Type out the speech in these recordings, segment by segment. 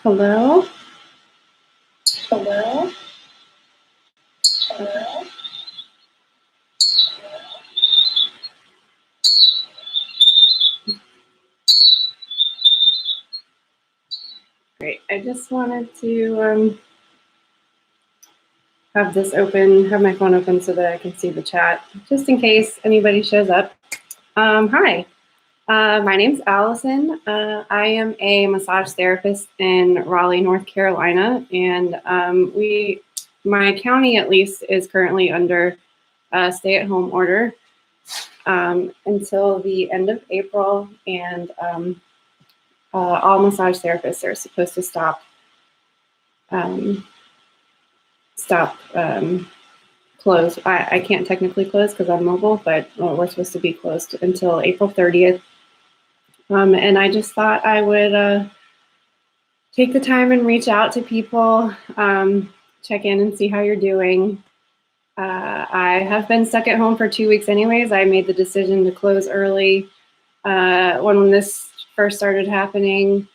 Hello? Hello? Great. I just wanted to have this open, have my phone open so that I can see the chat, just in case anybody shows up. Hi, my name's Allison. I am a massage therapist in Raleigh, North Carolina, and my county at least is currently under a stay-at-home order until the end of April, and all massage therapists are supposed to stop close. I can't technically close because I'm mobile, but we're supposed to be closed until April 30th. And I just thought I would take the time and reach out to people, check in and see how you're doing. I have been stuck at home for 2 weeks anyways. I made the decision to close early when this first started happening.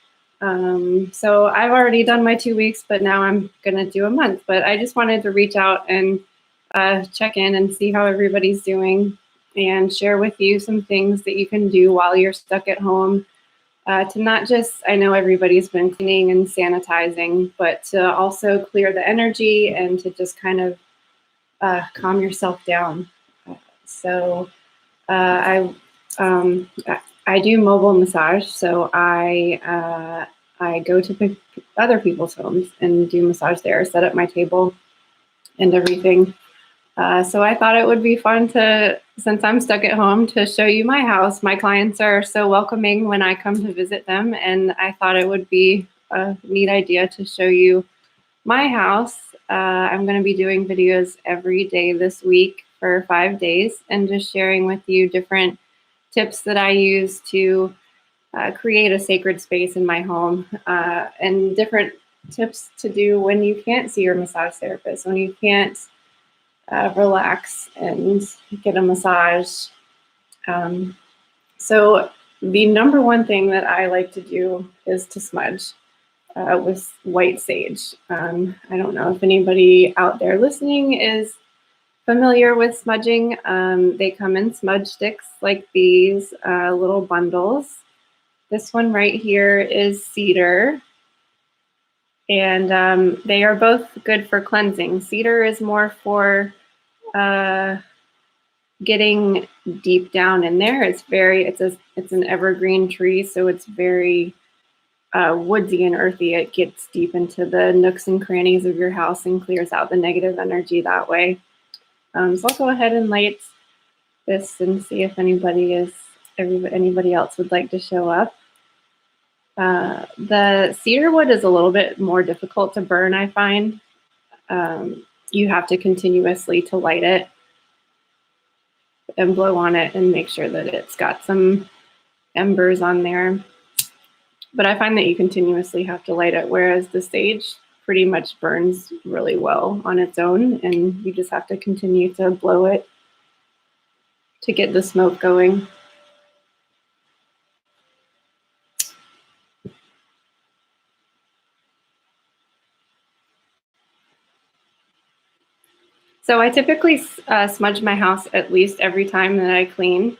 So I've already done my 2 weeks, but now I'm gonna do a month. But I just wanted to reach out and check in and see how everybody's doing and share with you some things that you can do while you're stuck at home to not just, I know everybody's been cleaning and sanitizing, but to also clear the energy and to just kind of calm yourself down. So I do mobile massage, so I go to other people's homes and do massage there, set up my table and everything. So I thought it would be fun to, since I'm stuck at home, to show you my house. My clients are so welcoming when I come to visit them, and I thought it would be a neat idea to show you my house. I'm going to be doing videos every day this week for 5 days and just sharing with you different tips that I use to create a sacred space in my home and different tips to do when you can't see your massage therapist, when you can't relax and get a massage. So the number one thing that I like to do is to smudge with white sage. I don't know if anybody out there listening is familiar with smudging. They come in smudge sticks like these little bundles. This one right here is cedar. And they are both good for cleansing. Cedar is more for getting deep down in there. It's an evergreen tree, so it's very woodsy and earthy. It gets deep into the nooks and crannies of your house and clears out the negative energy that way. So I'll go ahead and light this and see if anybody else would like to show up. The cedar wood is a little bit more difficult to burn, I find. You have to continuously to light it and blow on it and make sure that it's got some embers on there. But I find that you continuously have to light it, whereas the sage pretty much burns really well on its own, and you just have to continue to blow it to get the smoke going. So I typically smudge my house at least every time that I clean.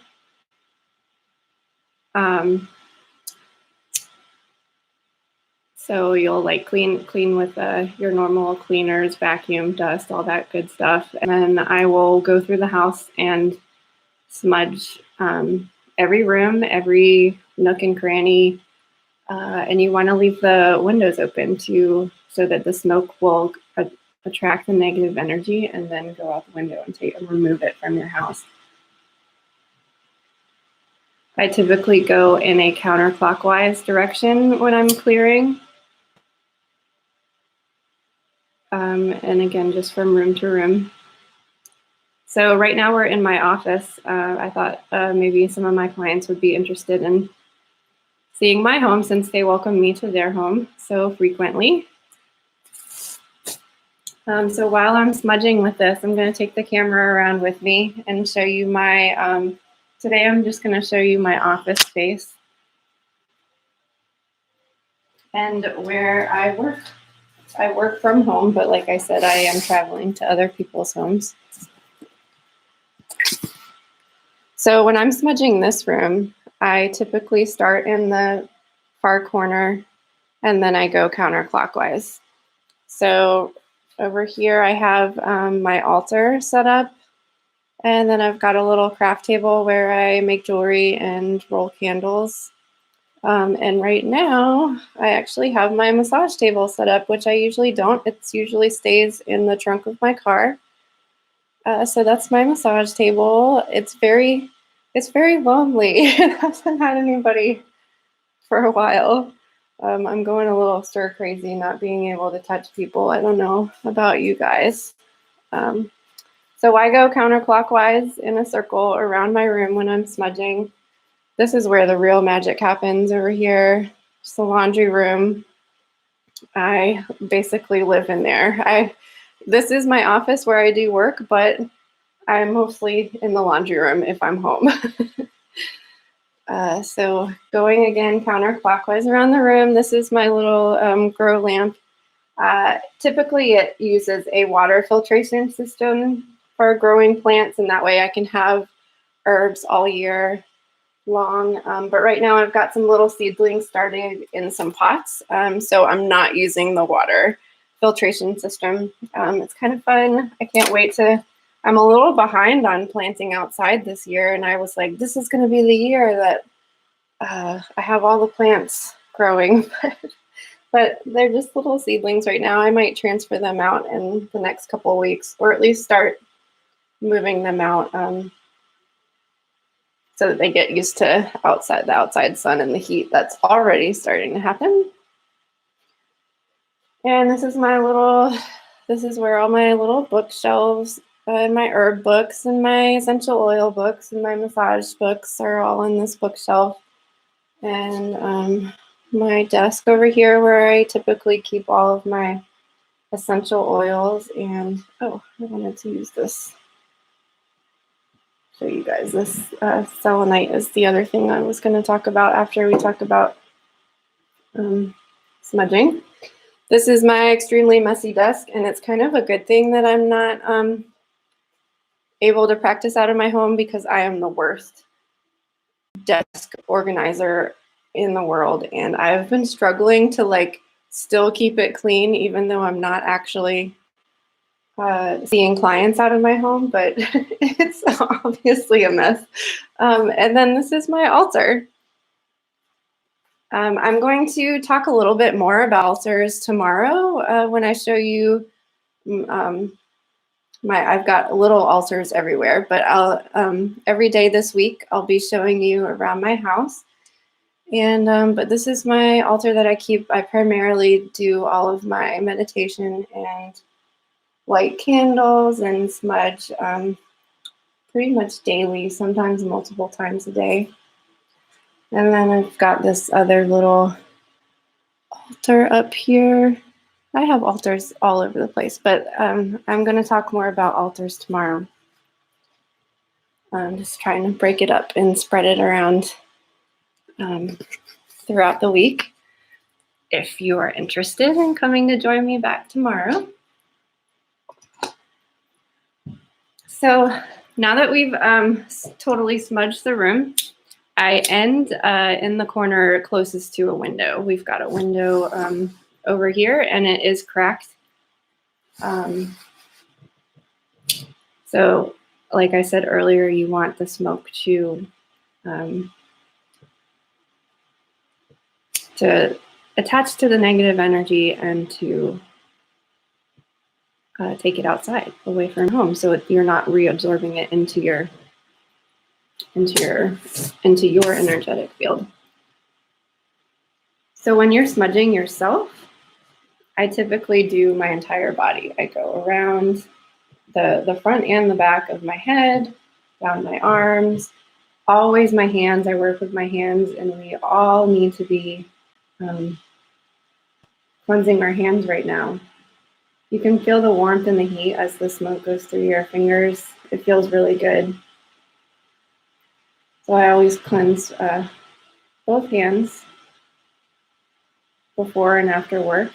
So you'll like clean with your normal cleaners, vacuum, dust, all that good stuff. And then I will go through the house and smudge every room, every nook and cranny. And you want to leave the windows open so that the smoke will attract the negative energy and then go out the window and remove it from your house. I typically go in a counterclockwise direction when I'm clearing. And again, just from room to room. So right now we're in my office. I thought maybe some of my clients would be interested in seeing my home since they welcome me to their home so frequently. So while I'm smudging with this, I'm going to take the camera around with me and show you my, today I'm just going to show you my office space. and where I work. I work from home, but like I said, I am traveling to other people's homes. So when I'm smudging this room, I typically start in the far corner and then I go counterclockwise. So over here I have my altar set up, and then I've got a little craft table where I make jewelry and roll candles. And right now I actually have my massage table set up, which I usually don't. It usually stays in the trunk of my car. So that's my massage table. It's very lonely. It hasn't had anybody for a while. I'm going a little stir crazy not being able to touch people. I don't know about you guys. So I go counterclockwise in a circle around my room when I'm smudging. This is where the real magic happens over here. It's the laundry room. I basically live in there. This is my office where I do work, but I'm mostly in the laundry room if I'm home. So going again counterclockwise around the room, this is my little grow lamp. Typically it uses a water filtration system for growing plants, and that way I can have herbs all year long. But right now I've got some little seedlings starting in some pots, so I'm not using the water filtration system. It's kind of fun. I can't wait to. I'm a little behind on planting outside this year, and I was like, this is going to be the year that I have all the plants growing. But they're just little seedlings right now. I might transfer them out in the next couple of weeks, or at least start moving them out so that they get used to the outside sun and the heat that's already starting to happen. And this is where all my little bookshelves and my herb books and my essential oil books and my massage books are all in this bookshelf. And my desk over here where I typically keep all of my essential oils. And oh, I wanted to use this. Show you guys this selenite is the other thing I was going to talk about after we talk about smudging. This is my extremely messy desk, and it's kind of a good thing that I'm not able to practice out of my home, because I am the worst desk organizer in the world, and I've been struggling to still keep it clean even though I'm not actually seeing clients out of my home, but it's obviously a mess. And then this is my altar. I'm going to talk a little bit more about altars tomorrow when I show you. I've got little altars everywhere, but every day this week I'll be showing you around my house. And but this is my altar that I keep. I primarily do all of my meditation and light candles and smudge pretty much daily, sometimes multiple times a day. And then I've got this other little altar up here. I have altars all over the place, but I'm going to talk more about altars tomorrow. I'm just trying to break it up and spread it around throughout the week. If you are interested in coming to join me back tomorrow. So now that we've totally smudged the room, I end in the corner closest to a window. We've got a window over here, and it is cracked. So like I said earlier, you want the smoke to attach to the negative energy and to take it outside, away from home, so you're not reabsorbing it into your energetic field. So when you're smudging yourself, I typically do my entire body. I go around the front and the back of my head, down my arms, always my hands. I work with my hands, and we all need to be cleansing our hands right now. You can feel the warmth and the heat as the smoke goes through your fingers. It feels really good. So I always cleanse both hands, before and after work.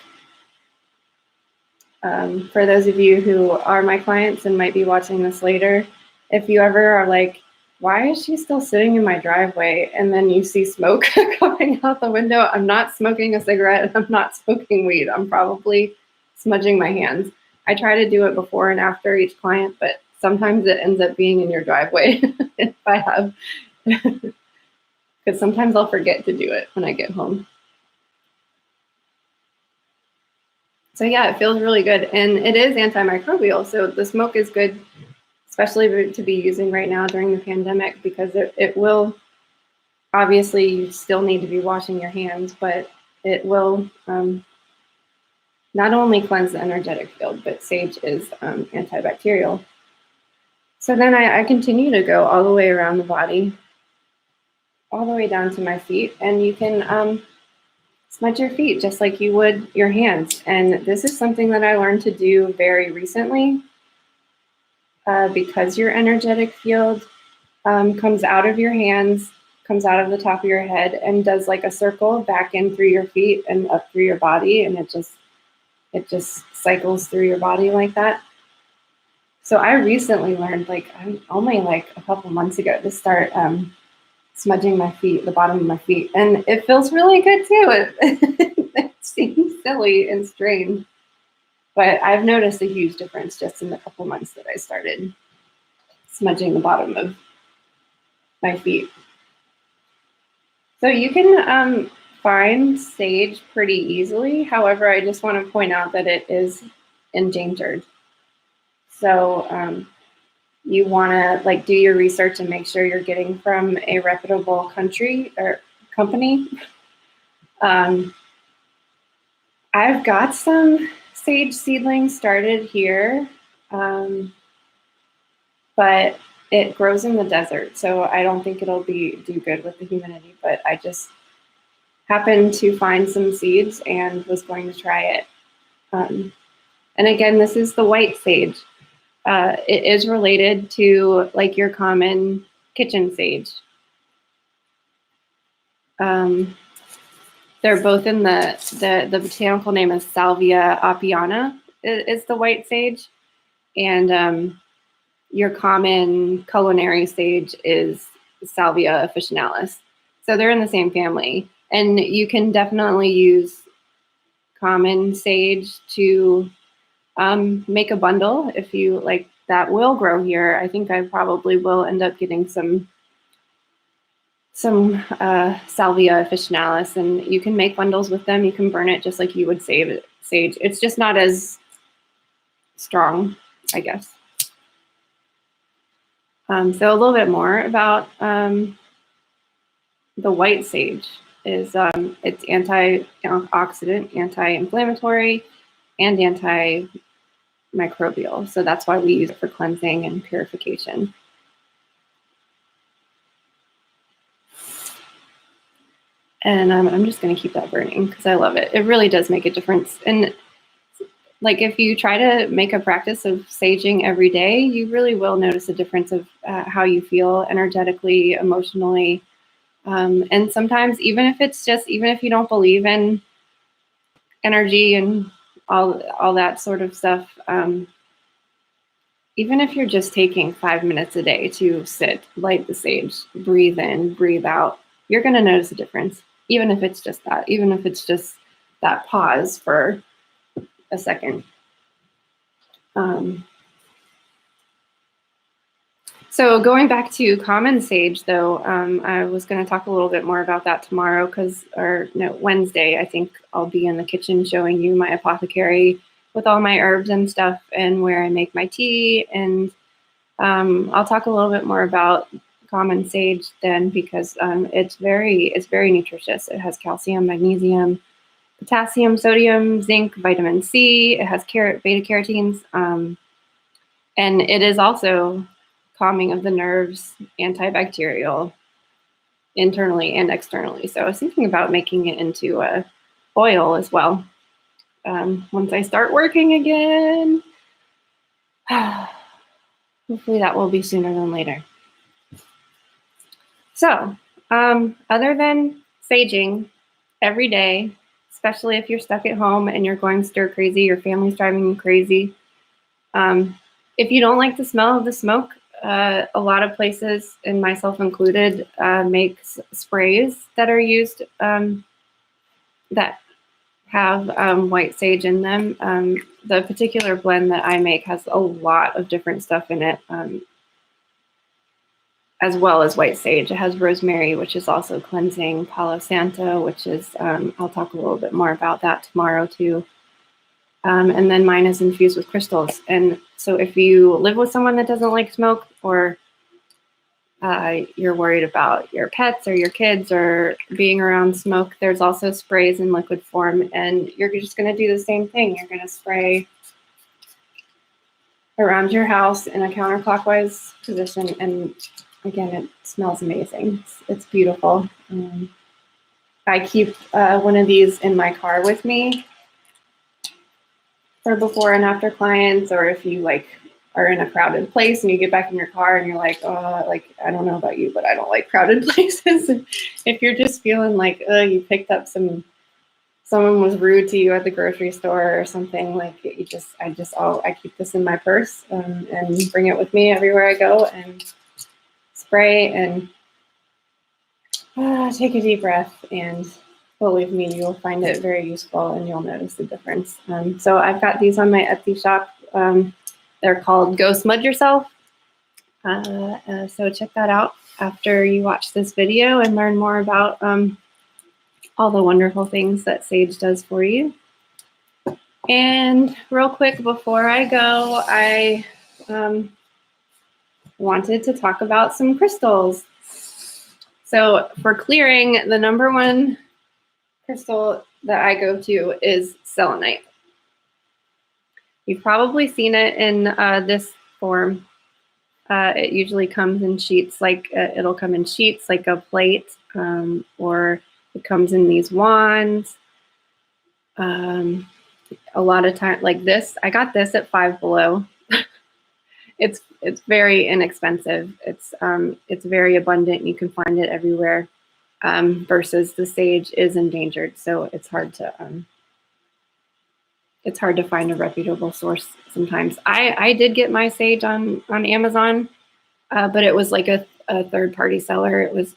For those of you who are my clients and might be watching this later, if you ever are like, why is she still sitting in my driveway? And then you see smoke coming out the window. I'm not smoking a cigarette. I'm not smoking weed. I'm probably smudging my hands. I try to do it before and after each client, but sometimes it ends up being in your driveway if I have, because sometimes I'll forget to do it when I get home. So yeah, it feels really good. And it is antimicrobial. So the smoke is good, especially to be using right now during the pandemic, because it will, obviously you still need to be washing your hands, but it will not only cleanse the energetic field, but sage is antibacterial. So then I continue to go all the way around the body, all the way down to my feet, and you can smudge your feet just like you would your hands. And this is something that I learned to do very recently, because your energetic field comes out of your hands, comes out of the top of your head, and does like a circle back in through your feet and up through your body, and it just cycles through your body like that. So I recently learned, like only like a couple months ago, to start smudging my feet, the bottom of my feet, and it feels really good too. It seems silly and strange, but I've noticed a huge difference just in the couple months that I started smudging the bottom of my feet. So you can find sage pretty easily. However, I just want to point out that it is endangered. So you want to like do your research and make sure you're getting from a reputable country or company. I've got some sage seedlings started here, but it grows in the desert, so I don't think it'll do good with the humidity, but I just happened to find some seeds and was going to try it. And again, this is the white sage. It is related to like your common kitchen sage. They're both in the botanical name is Salvia apiana is the white sage, and your common culinary sage is Salvia officinalis. So they're in the same family, and you can definitely use common sage to make a bundle if you like. That will grow here. I think I probably will end up getting some Salvia officinalis, and you can make bundles with them. You can burn it just like you would sage. It's just not as strong, I guess. So a little bit more about the white sage is it's antioxidant, anti-inflammatory, and antimicrobial. So that's why we use it for cleansing and purification. And I'm just going to keep that burning because I love it. It really does make a difference. And like if you try to make a practice of saging every day, you really will notice a difference of how you feel energetically, emotionally. And sometimes even if you don't believe in energy and all that sort of stuff, even if you're just taking 5 minutes a day to sit, light the sage, breathe in, breathe out, you're going to notice a difference. Even if it's just that pause for a second. So going back to common sage, though, I was going to talk a little bit more about that tomorrow Wednesday. I think I'll be in the kitchen showing you my apothecary with all my herbs and stuff and where I make my tea. And I'll talk a little bit more about common sage then, because it's very nutritious. It has calcium, magnesium, potassium, sodium, zinc, vitamin C. It has beta carotenes, and it is also calming of the nerves, antibacterial, internally and externally. So I was thinking about making it into a oil as well once I start working again. Hopefully that will be sooner than later. So other than saging every day, especially if you're stuck at home and you're going stir crazy, your family's driving you crazy. If you don't like the smell of the smoke, a lot of places, and myself included, make sprays that are used that have white sage in them. The particular blend that I make has a lot of different stuff in it, as well as white sage. It has rosemary, which is also cleansing, Palo Santo, which is, I'll talk a little bit more about that tomorrow too. And then mine is infused with crystals. And so if you live with someone that doesn't like smoke, or you're worried about your pets or your kids or being around smoke, there's also sprays in liquid form, and you're just going to do the same thing. You're going to spray around your house in a counterclockwise position, and again, it smells amazing. It's beautiful. I keep one of these in my car with me for before and after clients, or if you like are in a crowded place and you get back in your car and you're like, oh, like, I don't know about you, but I don't like crowded places. If you're just feeling like, you picked up someone was rude to you at the grocery store or something, like I keep this in my purse and bring it with me everywhere I go, and spray and take a deep breath, and believe me, you'll find it very useful and you'll notice the difference. So I've got these on my Etsy shop. They're called Go Smudge Yourself. So check that out after you watch this video and learn more about all the wonderful things that sage does for you. And real quick before I go, I wanted to talk about some crystals. So for clearing, the #1 crystal that I go to is selenite. You've probably seen it in this form. It usually comes in sheets, like it'll come in sheets like a plate, or it comes in these wands. A lot of time, like this, I got this at Five Below. It's very inexpensive. It's very abundant. You can find it everywhere. Versus the sage is endangered, so it's hard to find a reputable source sometimes. I did get my sage on Amazon, but it was like a third-party seller. It was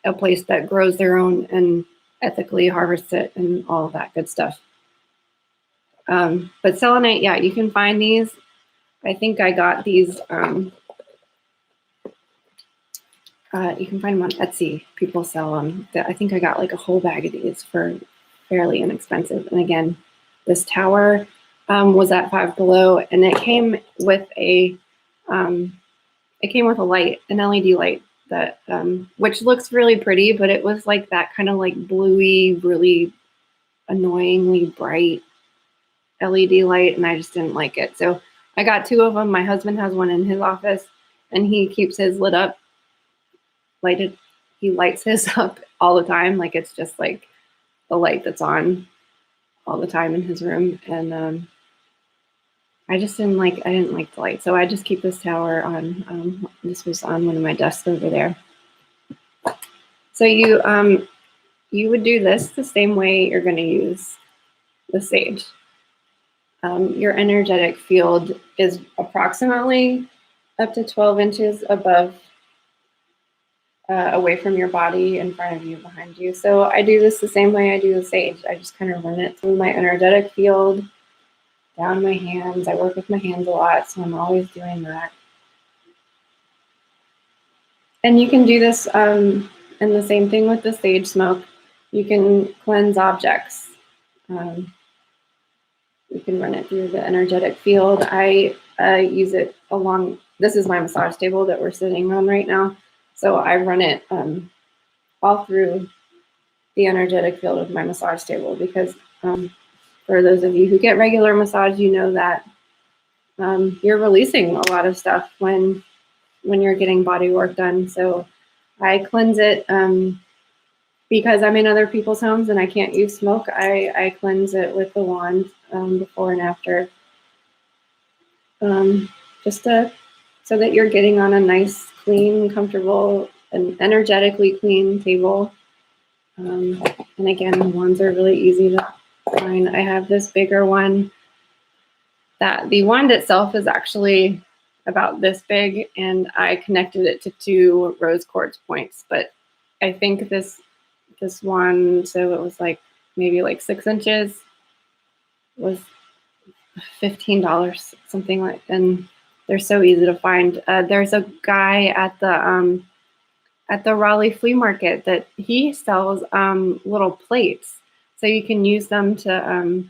a place that grows their own and ethically harvests it and all of that good stuff. But selenite, yeah, you can find these. I think I got these. You can find them on Etsy. People sell them. I think I got like a whole bag of these for fairly inexpensive. And again, this tower was at Five Below, and it came with a light, an LED light that which looks really pretty, but it was like that kind of like bluey, really annoyingly bright LED light, and I just didn't like it. So I got 2 of them. My husband has one in his office, and he keeps his lit up, lighted. He lights his up all the time, like it's just like the light that's on all the time in his room. And I didn't like the light, so I just keep this tower on. This was on one of my desks over there. So you would do this the same way you're going to use the sage. Your energetic field is approximately up to 12 inches above, away from your body, in front of you, behind you. So I do this the same way I do the sage. I just kind of run it through my energetic field, down my hands. I work with my hands a lot, so I'm always doing that. And you can do this, and the same thing with the sage smoke. You can cleanse objects. You can run it through the energetic field. I use it along, this is my massage table that we're sitting on right now. So I run it all through the energetic field of my massage table, because for those of you who get regular massage, you know that you're releasing a lot of stuff when you're getting body work done. So I cleanse it because I'm in other people's homes and I can't use smoke. I cleanse it with the wand before and after, so that you're getting on a nice, clean, comfortable, and energetically clean table. And again, the ones are really easy to find. I have this bigger one that the wand itself is actually about this big, and I connected it to 2 rose quartz points. But I think this one, so it was like maybe like 6 inches, was $15, something like. And they're so easy to find. There's a guy at the Raleigh flea market that he sells little plates, so you can use them to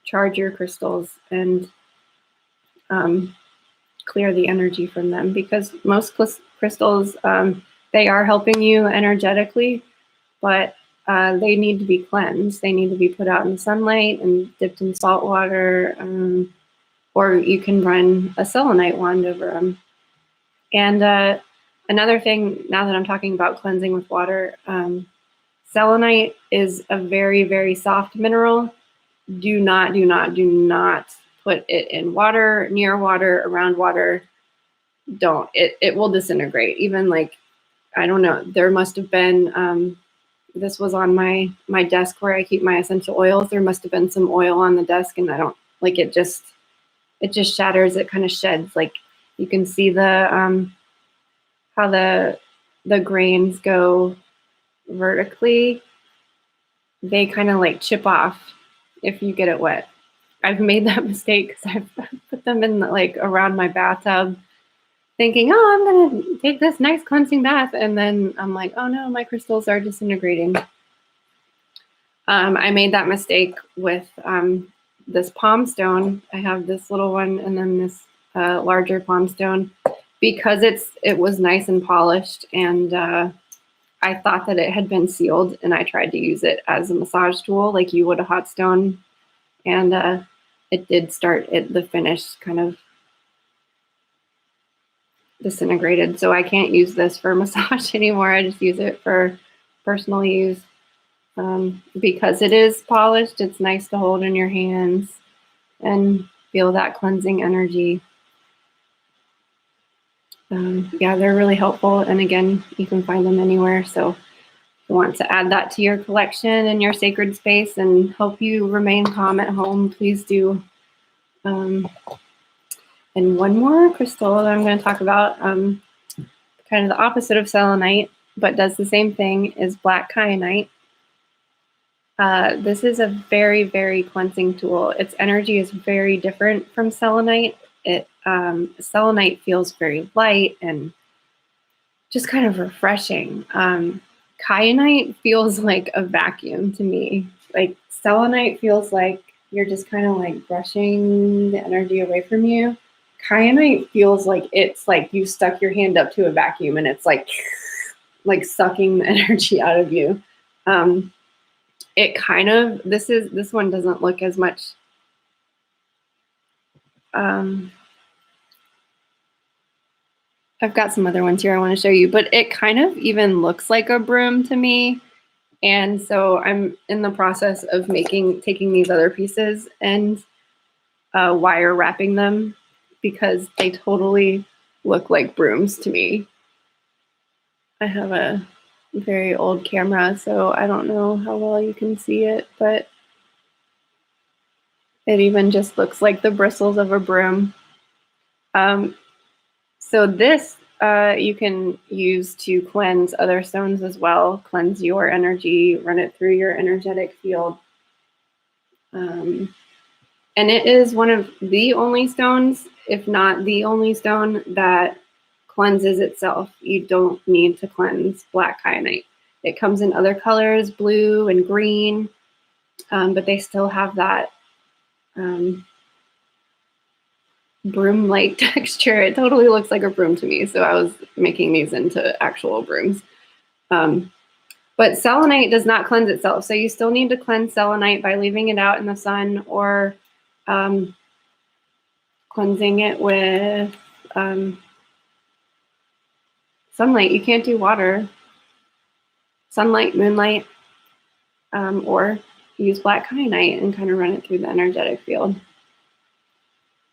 charge your crystals and clear the energy from them, because most crystals, they are helping you energetically, but they need to be cleansed. They need to be put out in the sunlight and dipped in salt water, or you can run a selenite wand over them. And another thing, now that I'm talking about cleansing with water, selenite is a very, very soft mineral. Do not put it in water, near water, around water. Don't. It will disintegrate. Even like, I don't know, there must have been, this was on my desk where I keep my essential oils. There must have been some oil on the desk, and I don't, like, it just shatters. It kind of sheds. Like, you can see the, how the grains go vertically. They kind of like chip off if you get it wet. I've made that mistake because I've put them in like around my bathtub thinking, oh, I'm going to take this nice cleansing bath. And then I'm like, oh no, my crystals are disintegrating. I made that mistake with this palm stone. I have this little one and then this larger palm stone, because it was nice and polished, and I thought that it had been sealed, and I tried to use it as a massage tool like you would a hot stone, and it did start, the finish kind of disintegrated. So I can't use this for massage anymore. I just use it for personal use. Because it is polished, it's nice to hold in your hands and feel that cleansing energy. Yeah, they're really helpful. And again, you can find them anywhere. So if you want to add that to your collection and your sacred space and help you remain calm at home, please do. And one more crystal that I'm going to talk about, kind of the opposite of selenite, but does the same thing, is black kyanite. This is a very, very cleansing tool. Its energy is very different from selenite. Selenite feels very light and just kind of refreshing. Kyanite feels like a vacuum to me. Like, selenite feels like you're just kind of like brushing the energy away from you. Kyanite feels like it's like you stuck your hand up to a vacuum and it's like sucking the energy out of you. It kind of, this one doesn't look as much, I've got some other ones here I want to show you, but it kind of even looks like a broom to me. And so I'm in the process of taking these other pieces and wire wrapping them, because they totally look like brooms to me. I have a very old camera, so I don't know how well you can see it, but it even just looks like the bristles of a broom. So this you can use to cleanse other stones as well, cleanse your energy, run it through your energetic field. And it is one of the only stones, if not the only stone, that cleanses itself. You don't need to cleanse black kyanite. It comes in other colors, blue and green, but they still have that broom-like texture. It totally looks like a broom to me, so I was making these into actual brooms. But selenite does not cleanse itself, so you still need to cleanse selenite by leaving it out in the sun, or cleansing it with sunlight. You can't do water. Sunlight, moonlight, or use black kyanite and kind of run it through the energetic field.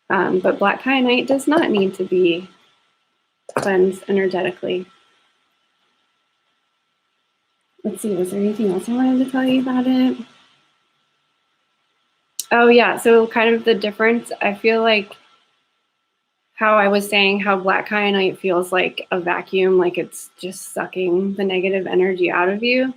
But black kyanite does not need to be cleansed energetically. let's see, was there anything else I wanted to tell you about it? Oh yeah, so kind of the difference, I feel like how I was saying how black kyanite feels like a vacuum, like it's just sucking the negative energy out of you.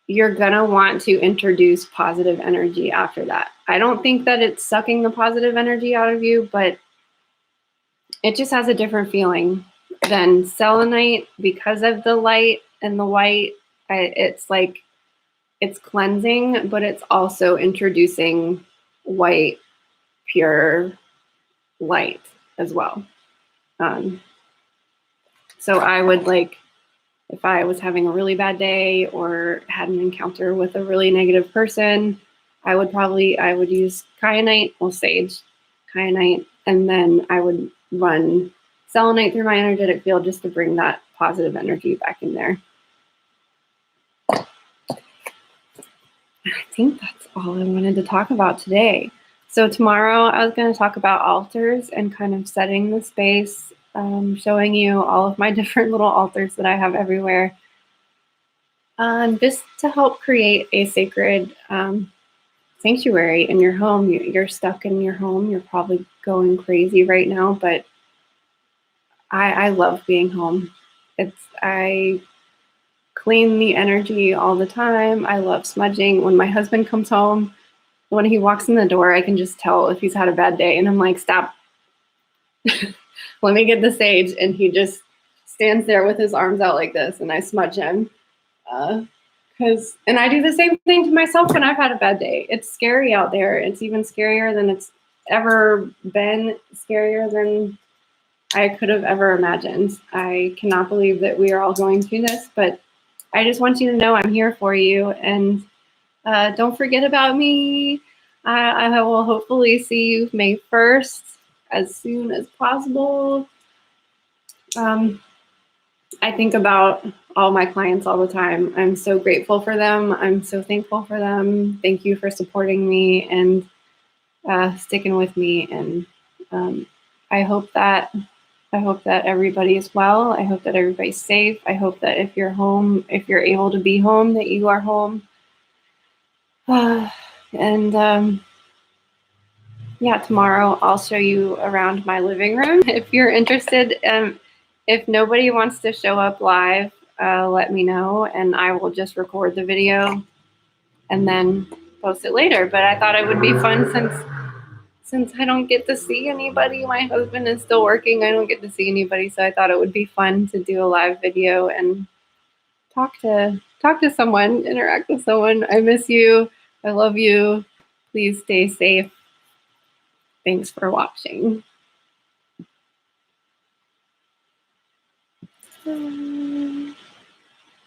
You're gonna want to introduce positive energy after that. I don't think that it's sucking the positive energy out of you, but it just has a different feeling than selenite because of the light and the white. It's like it's cleansing, but it's also introducing white, pure light as well. Um, so I would like, if I was having a really bad day or had an encounter with a really negative person, I would use kyanite, well, sage, kyanite, and then I would run selenite through my energetic field just to bring that positive energy back in there. I think that's all I wanted to talk about today. So tomorrow I was going to talk about altars and kind of setting the space, showing you all of my different little altars that I have everywhere. Just to help create a sacred sanctuary in your home. You're stuck in your home. You're probably going crazy right now, but I love being home. I clean the energy all the time. I love smudging. When my husband comes home, when he walks in the door, I can just tell if he's had a bad day. And I'm like, stop, let me get the sage. And he just stands there with his arms out like this, and I smudge him. And I do the same thing to myself when I've had a bad day. It's scary out there. It's even scarier than it's ever been, scarier than I could have ever imagined. I cannot believe that we are all going through this, but I just want you to know I'm here for you. And don't forget about me. I will hopefully see you May 1st as soon as possible. I think about all my clients all the time. I'm so grateful for them. I'm so thankful for them. Thank you for supporting me and sticking with me. And I hope that everybody is well. I hope that everybody's safe. I hope that if you're home, if you're able to be home, that you are home. And yeah, tomorrow I'll show you around my living room. If you're interested, if nobody wants to show up live, let me know and I will just record the video and then post it later. But I thought it would be fun since I don't get to see anybody. My husband is still working. I don't get to see anybody, so I thought it would be fun to do a live video and talk to someone, interact with someone. I miss you. I love you. Please stay safe. Thanks for watching.